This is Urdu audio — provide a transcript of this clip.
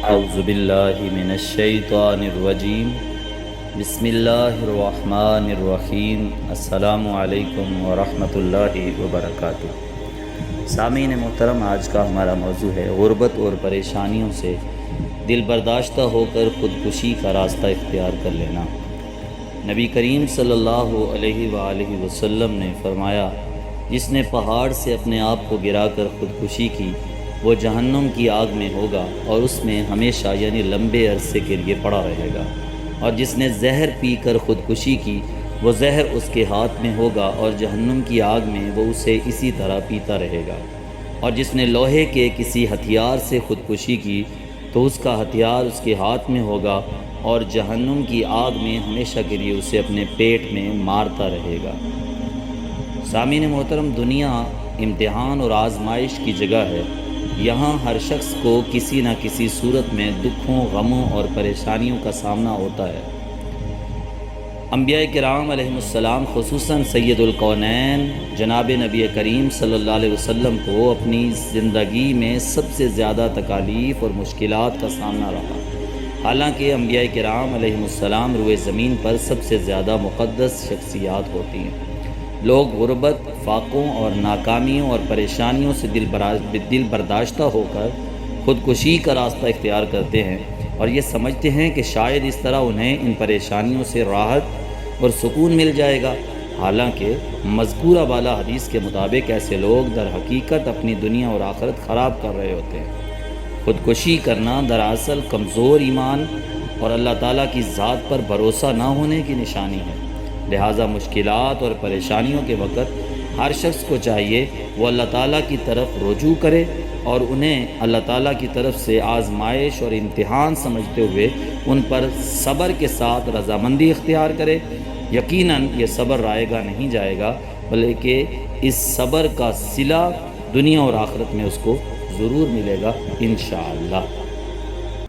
اعوذ باللہ من الشیطان الرجیم بسم اللہ الرحمن الرحیم السلام علیکم ورحمۃ اللہ وبرکاتہ۔ سامعین محترم، آج کا ہمارا موضوع ہے غربت اور پریشانیوں سے دل برداشتہ ہو کر خودکشی کا راستہ اختیار کر لینا۔ نبی کریم صلی اللہ علیہ وآلہ وسلم نے فرمایا، جس نے پہاڑ سے اپنے آپ کو گرا کر خودکشی کی وہ جہنم کی آگ میں ہوگا اور اس میں ہمیشہ یعنی لمبے عرصے کے لیے پڑا رہے گا، اور جس نے زہر پی کر خودکشی کی وہ زہر اس کے ہاتھ میں ہوگا اور جہنم کی آگ میں وہ اسے اسی طرح پیتا رہے گا، اور جس نے لوہے کے کسی ہتھیار سے خودکشی کی تو اس کا ہتھیار اس کے ہاتھ میں ہوگا اور جہنم کی آگ میں ہمیشہ کے لیے اسے اپنے پیٹ میں مارتا رہے گا۔ سامعین محترم، دنیا امتحان اور آزمائش کی جگہ ہے۔ یہاں ہر شخص کو کسی نہ کسی صورت میں دکھوں، غموں اور پریشانیوں کا سامنا ہوتا ہے۔ انبیاء کرام علیہ السلام، خصوصاً سید الکونین جناب نبی کریم صلی اللہ علیہ وسلم کو اپنی زندگی میں سب سے زیادہ تکالیف اور مشکلات کا سامنا رہا۔ حالانکہ انبیاء کرام علیہ السلام روئے زمین پر سب سے زیادہ مقدس شخصیات ہوتی ہیں۔ لوگ غربت، فاقوں اور ناکامیوں اور پریشانیوں سے دل برداشتہ ہو کر خودکشی کا راستہ اختیار کرتے ہیں اور یہ سمجھتے ہیں کہ شاید اس طرح انہیں ان پریشانیوں سے راحت اور سکون مل جائے گا۔ حالانکہ مذکورہ بالا حدیث کے مطابق ایسے لوگ در حقیقت اپنی دنیا اور آخرت خراب کر رہے ہوتے ہیں۔ خودکشی کرنا دراصل کمزور ایمان اور اللہ تعالیٰ کی ذات پر بھروسہ نہ ہونے کی نشانی ہے۔ لہٰذا مشکلات اور پریشانیوں کے وقت ہر شخص کو چاہیے وہ اللہ تعالیٰ کی طرف رجوع کرے اور انہیں اللہ تعالیٰ کی طرف سے آزمائش اور امتحان سمجھتے ہوئے ان پر صبر کے ساتھ رضامندی اختیار کرے۔ یقیناً یہ صبر رائے گا نہیں جائے گا، بلکہ اس صبر کا صلہ دنیا اور آخرت میں اس کو ضرور ملے گا انشاءاللہ۔